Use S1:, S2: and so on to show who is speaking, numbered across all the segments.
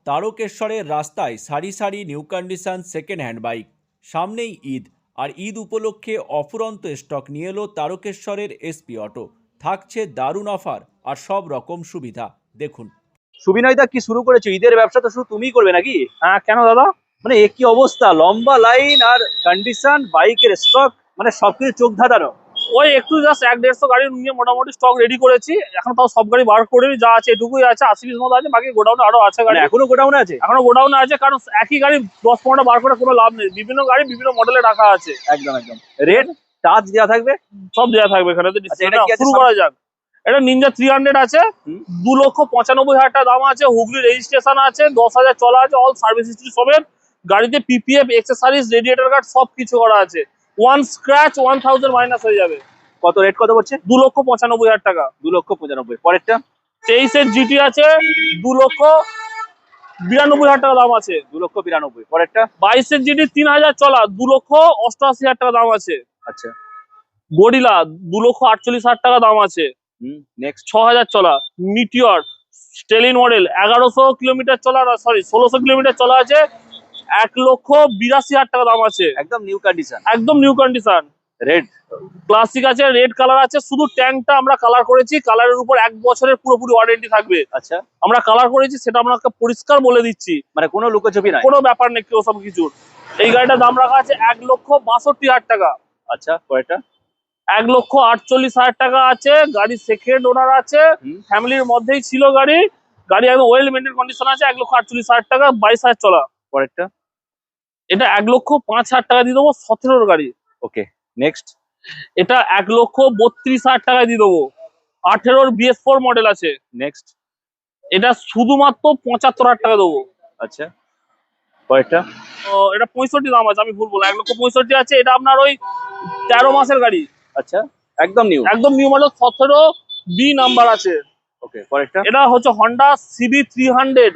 S1: তারকেশ্বরের রাস্তায় সারি সারি new condition second hand bike. সামনেই ঈদ, আর ঈদ উপলক্ষে অফুরন্ত স্টক নিয়ে এলো তারকেশ্বরের এসপি অটো। থাকছে দারুণ অফার আর সব রকম সুবিধা। দেখুন।
S2: সুবিনয়দা, কি শুরু করেছো? ঈদের ব্যবসা তো শুধু তুমিই করবে নাকি?
S3: হ্যাঁ, কেন দাদা?
S2: মানে এ কি অবস্থা, লম্বা লাইন আর কন্ডিশন, বাইকের স্টক, মানে সবকিছু চোখ ধাঁধানো।
S3: ওই একটু জাস্ট 1-150 গাড়ি নিয়ে মোটামুটি স্টক রেডি করেছি। এখন তাও সব গাড়ি বার করে যা আছে এটুকুই আছে, 80-20 মতো আছে, বাকি গোডাউনে আরো আছে গাড়ি।
S2: মানে এখনো গোডাউনে আছে?
S3: এখনো গোডাউনে আছে, কারণ একই গাড়ি 10-15টা বার করে কোনো লাভ নেই। বিভিন্ন গাড়ি বিভিন্ন মডেলে রাখা আছে।
S2: একদম একদম। রেট টাচ দেওয়া থাকবে?
S3: সব দেওয়া থাকবে এখানে।
S2: আচ্ছা, এটা কি আছে?
S3: শুরু করা যাক। এটা নিনজা 300 আছে, 2,95,000 টাকা দাম আছে। হুগলি রেজিস্ট্রেশন আছে, 10,000 চলা আছে, অল সার্ভিস হিস্ট্রি সবের। গাড়িতে পিপিএফ, এক্সেসরিজ, রেডিয়েটর গার্ড সব কিছু করা আছে। ওয়ান স্ক্র্যাচ 1000 মাইনাস হয়ে যাবে।
S2: কত রেট, কত পড়ছে?
S3: 2,95,000 টাকা।
S2: 2,95,000। পরেরটা?
S3: 23-এর জিটি আছে, 2,92,000 টাকা দাম আছে।
S2: 2,92,000। পরেরটা?
S3: 22-এর জিটি 3,000 চলা, 2,88,000 টাকা দাম আছে।
S2: আচ্ছা।
S3: গরিলা 2,48,000 টাকা দাম আছে।
S2: নেক্সট?
S3: 6,000 চলা। মিটিওর স্টেলিন মডেল 1100 কিলোমিটার চলা, সরি 1600 কিলোমিটার চলা আছে, 1,82,000 টাকা দাম আছে।
S2: একদম নিউ কন্ডিশন?
S3: একদম নিউ কন্ডিশন।
S2: রেড
S3: ক্লাসিক আছে, রেড কালার আছে। শুধু ট্যাঙ্কটা আমরা কালার করেছি, কালারের উপর 1 বছরের পুরোপুরি ওয়ারেন্টি থাকবে।
S2: আচ্ছা।
S3: আমরা কালার করেছি, সেটা আপনাকে পরিষ্কার বলে দিচ্ছি।
S2: মানে কোনো লুকোচুপি নাই?
S3: কোনো ব্যাপার নেই কেউ সব কিছুর। এই গাড়িটার দাম রাখা আছে 1,62,000 টাকা।
S2: আচ্ছা। পরেরটা?
S3: 1,48,000 টাকা আছে। গাড়ি সেকেন্ড ওনার আছে, ফ্যামিলির মধ্যেই ছিল গাড়ি। গাড়ি একদম ওয়েল মেইনটেইন কন্ডিশন আছে। 1,48,000 টাকা, 22,000 চলা।
S2: পরেরটা?
S3: এটা 1,05,000 টাকা দিয়ে দেবো, 17 গাড়ি।
S2: ওকে। নেক্সট?
S3: এটা 1,32,000 টাকা দিয়ে দেবো, 18 BS4 মডেল আছে।
S2: নেক্সট?
S3: এটা শুধুমাত্র 75,000 টাকা দেবো।
S2: আচ্ছা। পরেরটা?
S3: এটা 65 দাম আছে, আমি ভুল বললাম, 1,65,000 আছে। এটা আপনার ওই 13 মাসের গাড়ি।
S2: আচ্ছা, একদম নিউ?
S3: একদম নিউ মডেল, 17B নাম্বার আছে।
S2: ওকে। পরেরটা?
S3: এটা হচ্ছে হন্ডা সিবি 300,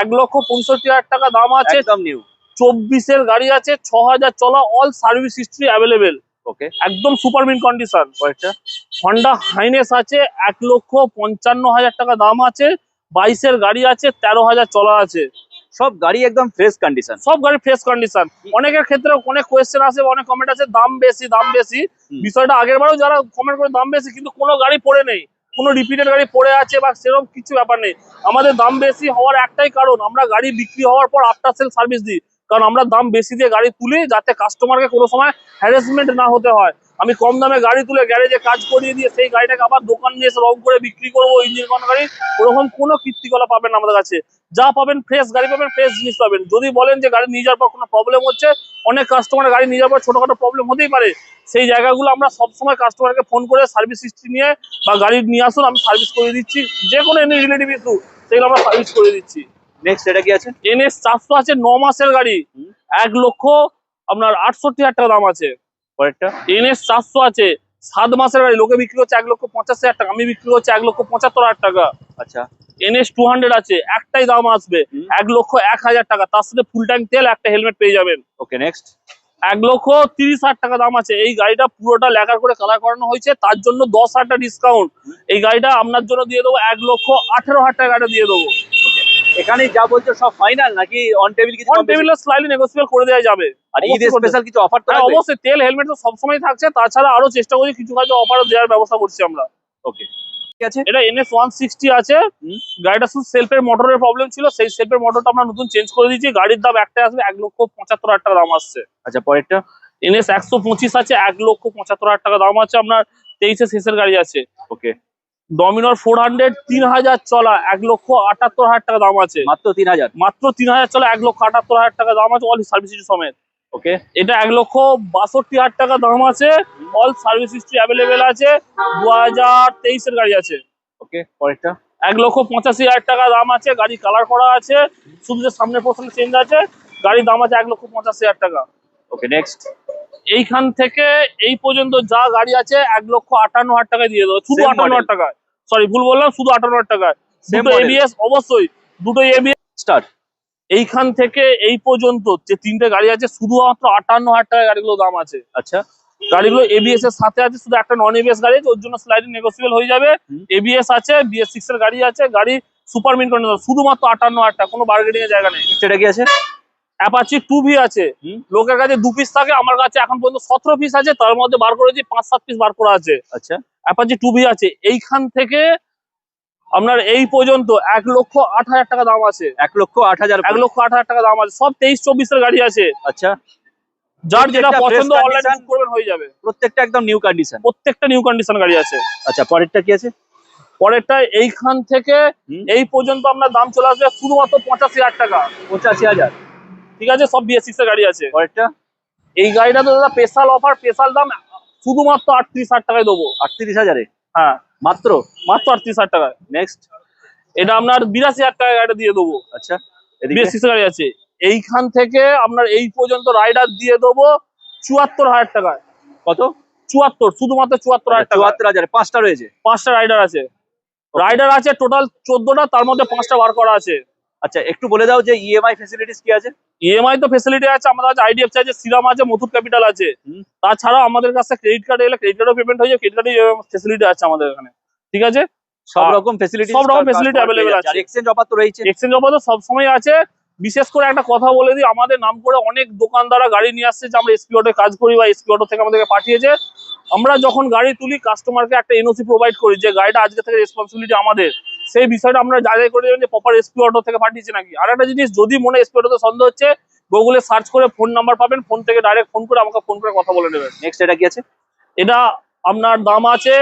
S3: 1,65,000 টাকা দাম আছে।
S2: একদম নিউ?
S3: 24-এর গাড়ি আছে, 6,000 চলা, অল সার্ভিস হিস্ট্রি অ্যাভেলেবেল।
S2: ওকে।
S3: একদম সুপার মিন কন্ডিশন।
S2: পরেরটা?
S3: হন্ডা হাইনেস আছে, 1,55,000 টাকা দাম আছে, 22-এর গাড়ি আছে, 13,000 চলা আছে।
S2: সব গাড়ি একদম ফ্রেশ কন্ডিশন?
S3: সব গাড়ি ফ্রেশ কন্ডিশন। অনেকের ক্ষেত্রে অনেক কোয়েশ্চেন আছে, অনেক কমেন্ট আছে, দাম বেশি দাম বেশি। বিষয়টা আগের বারেও যারা কমেন্ট করে দাম বেশি, কিন্তু কোনো গাড়ি পড়ে নেই, কোনো রিপিটেড গাড়ি পড়ে আছে বা সেরকম কিছু ব্যাপার নেই। আমাদের দাম বেশি হওয়ার একটাই কারণ, আমরা গাড়ি বিক্রি হওয়ার পর আফটার সেল সার্ভিস দিই। কারণ আমরা দাম বেশি দিয়ে গাড়ি তুলি, যাতে কাস্টমারকে কোনো সময় হ্যারাসমেন্ট না হতে হয়। আমি কম দামে গাড়ি তুলে গ্যারেজে কাজ করিয়ে দিয়ে সেই গাড়িটাকে আবার দোকান নিয়ে এসে রং করে বিক্রি করবো, ইঞ্জিন করা গাড়ি, ওরকম কোনো কীর্তিকলাপ পাবেন না আমাদের কাছে। যা পাবেন ফ্রেশ গাড়ি পাবেন, ফ্রেশ জিনিস পাবেন। যদি বলেন যে গাড়ি নিয়ে যাওয়ার পর কোনো প্রবলেম হচ্ছে, অনেক কাস্টমারের গাড়ি নিয়ে যাওয়ার পর ছোটখাটো প্রবলেম হতেই পারে। সেই জায়গাগুলো আমরা সবসময় কাস্টমারকে ফোন করে সার্ভিস হিস্ট্রি নিয়ে বা গাড়ি নিয়ে আসুন, আমি সার্ভিস করে দিচ্ছি। যে কোনো এনি রিলেটিভ ইস্যু সেগুলো আমরা সার্ভিস করে দিচ্ছি।
S2: নেক্সট এটা কি আছে?
S3: NS 400 আছে, 9 মাসের গাড়ি, 1,68,000 টাকা দাম আছে।
S2: পরেরটা?
S3: NS 400 আছে, 7 মাসের গাড়ি, লোকে বিক্রি করছে 1,85,000 টাকা, আমি বিক্রি করছি 1,75,000 টাকা।
S2: আচ্ছা।
S3: NS 200 আছে, একটাই দাম আসবে 1,01,000 টাকা, তার সাথে ফুল ট্যাঙ্ক তেল, একটা হেলমেট পেয়ে যাবেন।
S2: ওকে। নেক্সট?
S3: 1,30,000 টাকা দাম আছে। এই গাড়িটা পুরোটা লেকার করে কালার করানো হয়েছে, তার জন্য 10,000 টাকা ডিসকাউন্ট। এই গাড়িটা আপনার জন্য দিয়ে দেবো 1,18,000 টাকা দিয়ে দেবো।
S2: এখানে যা বলছো সব ফাইনাল নাকি অন টেবিল কিছু?
S3: অন টেবিলে স্লাইডলি নেগোশিয়েবল করে দেওয়া যাবে।
S2: আর ঈদ স্পেশাল কিছু অফার তো
S3: হ্যাঁ,
S2: থাকবে?
S3: অবশ্যই। তেল হেলমেট তো সবসময় থাকছে, তাছাড়া আরো চেষ্টা করছি কিছু কাজে অফারও দেওয়ার ব্যবস্থা করছি আমরা।
S2: ওকে। ঠিক আছে।
S3: এটা NS 160 আছে। গাড়িটা শুধু সেলফের মোটরের প্রবলেম ছিল, সেই সেলফের মোটরটা আমরা নতুন চেঞ্জ করে দিয়েছি। গাড়ির দাম একটাই আসবে 1,75,000 টাকা দাম আসছে।
S2: আচ্ছা। পরেরটা?
S3: NS 125 আছে, 1,75,000 টাকা দাম আছে। আপনার 23-এর শেষের গাড়ি আছে।
S2: ওকে।
S3: ডমিনর 400, 3,000 চলা, 1,78,000 টাকা দাম আছে।
S2: মাত্র 3,000?
S3: মাত্র 3,000 চলা, 1,78,000 টাকা দাম আছে, অল সার্ভিস হিস্ট্রি সমেত।
S2: ওকে।
S3: এটা 1,62,000 টাকা দাম আছে, অল সার্ভিস হিস্ট্রি অ্যাভেলেবেল আছে, 2023-এর গাড়ি আছে।
S2: ওকে। পরেরটা?
S3: 1,85,000 টাকা দাম আছে, গাড়ি কালার করা আছে, শুধু যে সামনের পোর্শন চেঞ্জ আছে। গাড়ির দাম আছে 1,85,000 টাকা।
S2: ওকে। নেক্সট?
S3: এইখান থেকে এই পর্যন্ত যা গাড়ি আছে 1,58,000 টাকায় দিয়ে দেবো, শুধু 58,000 টাকায়। সরি, ভুল বললাম, শুধু 58,000 টাকায়। দুটো ABS, অবশ্যই দুটো ABS
S2: স্টার্ট।
S3: এইখান থেকে এই পর্যন্ত যে 3টে গাড়ি আছে, শুধুমাত্র 58,000 টাকায় গাড়িগুলো দাম আছে।
S2: আচ্ছা।
S3: গাড়িগুলো ABS এর সাথে আছে, শুধু একটা নন ABS গাড়ি আছে, ওর জন্য স্লাইডিং নেগোসিয়েবল হয়ে যাবে। ABS আছে, BS6 এর গাড়ি আছে, গাড়ি সুপার মিন কন্ডিশন, শুধুমাত্র 58,000 টাকা, কোনো বার্গেনিং এর জায়গা নেই।
S2: সেটা কি আছে?
S3: অ্যাপাচি 2V আছে, লোকের কাছে 2 পিস থাকে, আমার কাছে এখন পর্যন্ত 17 পিস আছে, তার মধ্যে বার করেছি 5-7 পিস বার করা আছে।
S2: আচ্ছা,
S3: অ্যাপাচি 2V আছে। এইখান থেকে আপনার এই পর্যন্ত 1,08,000 টাকা দাম আছে।
S2: 1,08,000।
S3: 1,08,000 টাকা দাম আছে, সব 23-24 এর গাড়ি আছে।
S2: আচ্ছা,
S3: যার যেটা
S2: প্রত্যেকটা
S3: পছন্দ
S2: fresh
S3: অনলাইন
S2: condition?
S3: বুক করবেন, হয়ে যাবে।
S2: প্রত্যেকটা একদম নিউ কন্ডিশন।
S3: প্রত্যেকটা নিউ কন্ডিশন গাড়ি আছে।
S2: আচ্ছা, পরেরটা কি আছে?
S3: পরেরটা এইখান থেকে এই পর্যন্ত আপনার দাম চলে আসবে শুধুমাত্র 85,000 টাকা।
S2: 85,000।
S3: ঠিক আছে, সব BS6 এর গাড়ি আছে।
S2: পরেরটা?
S3: এই গাড়িটা তো দাদা স্পেশাল অফার, স্পেশাল দাম শুধুমাত্র 38,000 টাকায় দেবো।
S2: 38,000-এ
S3: হ্যাঁ,
S2: মাত্র?
S3: মাত্র 38,000 টাকায়।
S2: নেক্সট।
S3: এটা আপনার 82,000 টাকায় গাড়িটা দিয়ে দেবো।
S2: আচ্ছা, এদিকে?
S3: BS6 এর গাড়ি আছে। এইখান থেকে আপনার এই পর্যন্ত রাইডার দিয়ে দেবো 74,000 টাকায়।
S2: কত?
S3: 74, শুধুমাত্র 74,000 টাকা।
S2: 74,000-এ 5টা রয়েছে?
S3: 5টা রাইডার আছে। রাইডার আছে টোটাল 14টা, তার মধ্যে 5টা বার করা আছে।
S2: আচ্ছা, একটু বলে দাও যে ইএমআই ফ্যাসিলিটিস কি আছে?
S3: EMI তো ফেসিলিটি আছে, আমাদের কাছে IDFC আছে, শ্রীরাম আছে, মুথুট ক্যাপিটাল আছে। তাছাড়াও আমাদের কাছে ক্রেডিট কার্ড এলে ক্রেডিট কার্ডও পেমেন্ট হয়ে যায়, ক্রেডিট কার্ডে ফেসিলিটি আছে আমাদের এখানে। ঠিক আছে,
S2: সব রকম ফ্যাসিলিটি,
S3: সব রকম ফেসিলিটি অ্যাভেলেবেল আছে।
S2: আর এক্সচেঞ্জ অফার তো রয়েছে?
S3: এক্সচেঞ্জ অফার তো সবসময় আছে। বিশেষ করে একটা কথা বলে দিই, আমাদের নাম করে অনেক দোকানদাররা গাড়ি নিয়ে আসছে যে আমরা SP অটোয় কাজ করি বা SP অটো থেকে আমাদেরকে পাঠিয়েছে। আমরা যখন গাড়ি তুলি কাস্টমারকে একটা NOC প্রোভাইড করি যে গাড়িটা আজকে থেকে রেসপন্সিবিলিটি আমাদের। সেই বিষয়টা আমরা যাচাই করে দেবেন যে প্রপার SP অটো থেকে পাঠিয়েছে নাকি। আর একটা জিনিস, যদি মনে SP অটোতে সন্দেহ হচ্ছে, গুগলে সার্চ করে ফোন নাম্বার পাবেন, ফোন থেকে ডাইরেক্ট ফোন করে আমাকে ফোন করে কথা বলে নেবেন।
S2: নেক্সট, এটা কি আছে?
S3: এটা আপনার দাম আছে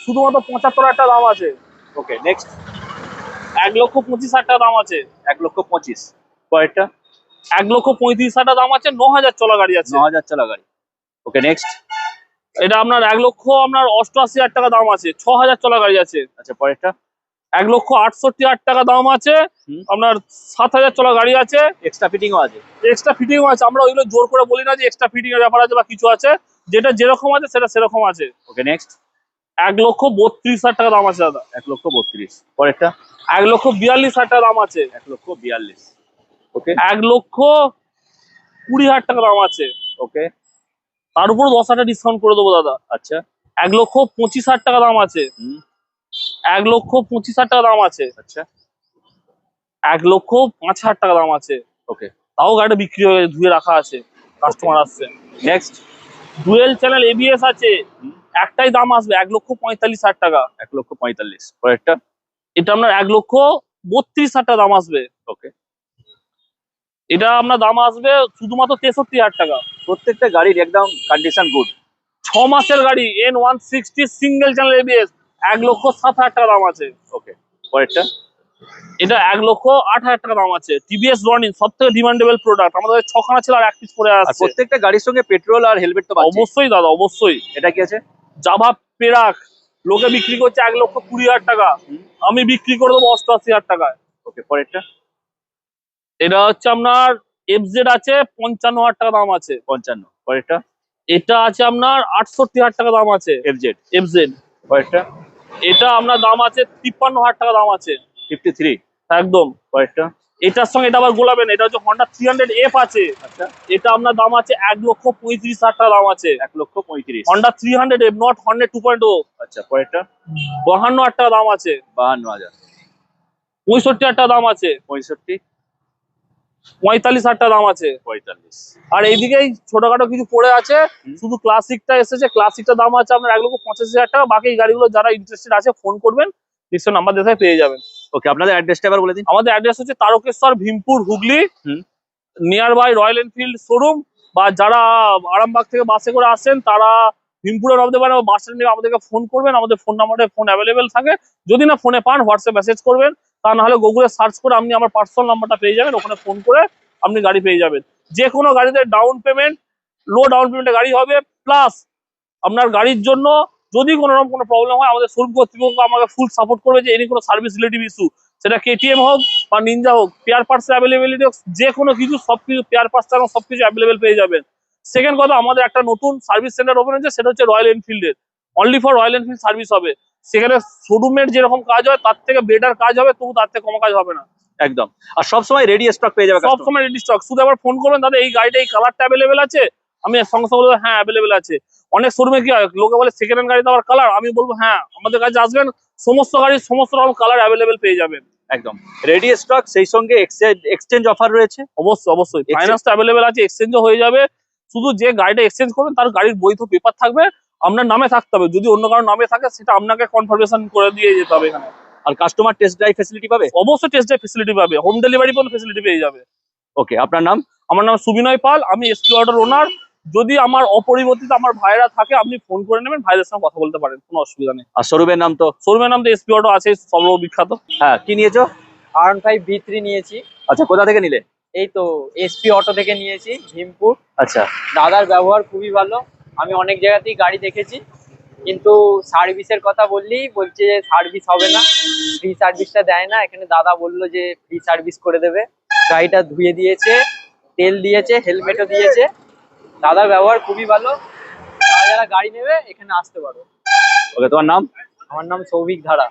S3: শুধুমাত্র 75,000 টাকা দাম আছে।
S2: ওকে, নেক্সট।
S3: 1,25,000 টাকা দাম আছে।
S2: 1,25,000। পরেরটা?
S3: 1,35,000 টাকা দাম আছে, 9,000 চলা গাড়ি আছে।
S2: 9,000 চলা গাড়ি। ওকে, নেক্সট।
S3: এটা আপনার 1,88,000 টাকা দাম আছে, 6,000 চলা গাড়ি আছে।
S2: আচ্ছা, পরেরটা?
S3: 1,68,000 টাকা দাম আছে, আপনার 7,000 চলা গাড়ি আছে।
S2: এক্সট্রা ফিটিংও আছে?
S3: এক্সট্রা ফিটিংও আছে। আমরা ওইগুলো জোর করে বলি না যে এক্সট্রা ফিটিং এর ব্যাপার আছে বা কিছু আছে, যেটা যেরকম আছে সেটা সেরকম আছে।
S2: ওকে, নেক্সট।
S3: 1,32,000 টাকা দাম আছে দাদা।
S2: 1,32,000। পরেরটা?
S3: 1,42,000 টাকা দাম আছে।
S2: 1,42,000। ওকে,
S3: 1,20,000 টাকা দাম আছে।
S2: ওকে।
S3: তার উপর 10,000 টাকা ডিসকাউন্ট করে দেবো দাদা।
S2: আচ্ছা।
S3: 1,25,000 টাকা দাম আছে। 1,25,000 টাকা দাম আছে।
S2: আচ্ছা,
S3: 1,05,000 টাকা দাম আছে।
S2: ওকে।
S3: তাও গাড়িটা বিক্রি হয়ে ধুয়ে রাখা আছে, কাস্টমার আসছে।
S2: নেক্সট।
S3: ডুয়েল চ্যানেল ABS আছে, একটাই দাম আসবে 1,45,000 টাকা।
S2: 1,45,000। পরেরটা?
S3: এটা আপনার 1,32,000 টাকা দাম আসবে।
S2: ওকে।
S3: এটা আপনার দাম আসবে শুধুমাত্র 63,000 টাকা।
S2: প্রত্যেকটা গাড়ির একদম কন্ডিশন গুড।
S3: 6 মাসের গাড়ি, N160 সিঙ্গেল চ্যানেল ABS, 1,07,000 টাকা দাম আছে।
S2: ওকে, পরেরটা?
S3: এটা 1,08,000 টাকা দাম আছে। TVS রনিন, সব থেকে ডিমান্ডেবল প্রোডাক্ট, আমাদের 6খানা ছিল আর 1 পিস পরে
S2: আর
S3: আছে।
S2: প্রত্যেকটা গাড়ির সঙ্গে পেট্রোল আর হেলমেট তো পাচ্ছি?
S3: অবশ্যই দাদা, অবশ্যই।
S2: এটা কি আছে?
S3: জাভা পেরাক, লোকে বিক্রি করছে 1,20,000 টাকা, আমি বিক্রি করে দেবো 88,000 টাকায়।
S2: ওকে, পরেরটা?
S3: এটা হচ্ছে আপনার FZ আছে, 55,000 টাকা দাম আছে।
S2: 55। পরেরটা?
S3: এটা আছে আপনার 68,000 টাকা দাম আছে। FZ।
S2: পরেরটা?
S3: এটা আপনার দাম আছে 53,000 টাকা দাম আছে।
S2: 53।
S3: একদম।
S2: পরেরটা?
S3: এটার সঙ্গে এটা আবার গোলাবেন, এটা হচ্ছে Honda 300F আছে।
S2: আচ্ছা,
S3: এটা আপনার দাম আছে 1,35,000 টাকা দাম আছে।
S2: 1,35,000।
S3: Honda 300F, not Honda 2.0।
S2: আচ্ছা, পরেরটা?
S3: 52,000 টাকা দাম আছে।
S2: 52,000।
S3: 65,000 টাকা দাম আছে।
S2: 65।
S3: 45,000 টাকা দাম আছে।
S2: 45।
S3: আর এইদিকেই ছোটখাটো কিছু পড়ে আছে, শুধু ক্লাসিকটা এসেছে, ক্লাসিকটা দাম আছে আপনার 1,85,000 টাকা। বাকি গাড়িগুলো যারা ইন্টারেস্টেড আছে ফোন করবেন, নিশ্চয় নাম্বার দেখে পেয়ে যাবেন।
S2: ওকে, আপনাদের অ্যাড্রেসটা এবার বলে দিন।
S3: আমাদের অ্যাড্রেস হচ্ছে Tarakeswar, Bhimpur, Hooghly, near by Royal Enfield showroom. বা যারা আরামবাগ থেকে বাসে করে আসেন তারা ভীমপুরে নামতে পারেন, বাস স্ট্যান্ডে আমাদেরকে ফোন করবেন, আমাদের ফোন নাম্বারে ফোন অ্যাভেলেবেল থাকে। যদি না ফোনে পান, হোয়াটসঅ্যাপ মেসেজ করবেন, তা না হলে গুগলে সার্চ করে আপনি আমার পার্সোনাল নাম্বারটা পেয়ে যাবেন, ওখানে ফোন করে আপনি গাড়ি পেয়ে যাবেন। যে কোনো গাড়িতে ডাউন পেমেন্ট, লো ডাউন পেমেন্টে গাড়ি হবে, প্লাস আপনার গাড়ির জন্য যদি কোনো রকম কোনো প্রবলেম হয়, আমাদের শোরুম কর্তৃপক্ষ আমাকে ফুল সাপোর্ট করবে যে এনি কোনো সার্ভিস রিলেটিভ ইস্যু, সেটা KTM হোক বা নিনজা হোক, পেয়ার পার্টস অ্যাভেলেবিলিটি হোক, যে কোনো কিছু সবকিছু পেয়ার পার্টস এবং সবকিছু অ্যাভেলেবেল পেয়ে যাবেন। সেকেন্ড কথা, আমাদের একটা নতুন সার্ভিস সেন্টার ওপেন হয়েছে, সেটা হচ্ছে রয়্যাল এনফিল্ডের, only for Royal Enfield service হবে। সেখানে শোরুমের যেরকম কাজ হয় তার থেকে বেটার কাজ হবে, তবু তার থেকে কম কাজ হবে না।
S2: একদম। আর সবসময় রেডি স্টক পেয়ে যাবে
S3: সব সময় রেডি স্টক। শুধু আবার ফোন করবেন, দাদা এই গাড়িটা এই কালারটা অ্যাভেলেবেল আছে, আমি সঙ্গে সঙ্গে বলবো হ্যাঁ অ্যাভেলেবেল আছে। অনেক শোরুমে কি হয়, লোকে বলে সেকেন্ড হ্যান্ড গাড়িতে আবার কালার, আমি বলবো হ্যাঁ আমাদের কাছে আসবেন, সমস্ত গাড়ির সমস্ত রকম কালার অ্যাভেলেবেল পেয়ে যাবেন।
S2: একদম রেডি স্টক, সেই সঙ্গে এক্সচেঞ্জ অফার রয়েছে।
S3: অবশ্যই অবশ্যই
S2: Exchange-
S3: ফাইন্যান্সটা অ্যাভেলেবেল আছে, এক্সচেঞ্জও হয়ে যাবে। শুধু যে গাড়িটা এক্সচেঞ্জ করবেন তার গাড়ির বৈধ পেপার থাকবে, আপনার নামে থাকতে হবে। যদি অন্য কারোর নামে থাকে সেটা আপনাকে কনফার্মেশন করে দিয়ে যেতে হবে এখানে।
S2: আর কাস্টমার টেস্ট ড্রাইভ ফ্যাসিলিটি পাবে।
S3: অবশ্যই টেস্ট ড্রাইভ ফেসিলিটি পাবে, হোম ডেলিভারি কোনো ফেসিলিটি পেয়ে যাবে।
S2: ওকে, আপনার নাম?
S3: আমার নাম সুবিনয় পাল, আমি এসপি অটোর ওনার। যদি আমার অপরিবর্তিত আমার ভাইরা থাকে, আপনি ফোন করে নেবেন, ভাইদের সঙ্গে কথা বলতে পারেন, কোনো অসুবিধা নেই।
S2: আর শোরুমের নাম তো?
S3: শোরুমের নাম তো এসপি অটো আছে, সর্ববিখ্যাত।
S2: হ্যাঁ, কি নিয়েছো?
S4: R15 V3 নিয়েছি।
S2: আচ্ছা, কোথা থেকে নিলে?
S4: এই তো এসপি অটো থেকে নিয়েছি, ভীমপুর।
S2: আচ্ছা,
S4: দাদার ব্যবহার খুবই ভালো। আমি অনেক জায়গাতেই গাড়ি দেখেছি, কিন্তু সার্ভিসের কথা বললেই বলছে যে সার্ভিস হবে না, ফ্রি সার্ভিসটা দেয় না। এখানে দাদা বললো যে ফ্রি সার্ভিস করে দেবে। গাড়িটা ধুয়ে দিয়েছে, তেল দিয়েছে, হেলমেটও দিয়েছে। দাদার ব্যবহার খুবই ভালো। যারা যারা গাড়ি নেবে এখানে আসতে পারো।
S2: ওকে, তোমার নাম?
S4: আমার নাম সৌভিক ধারা।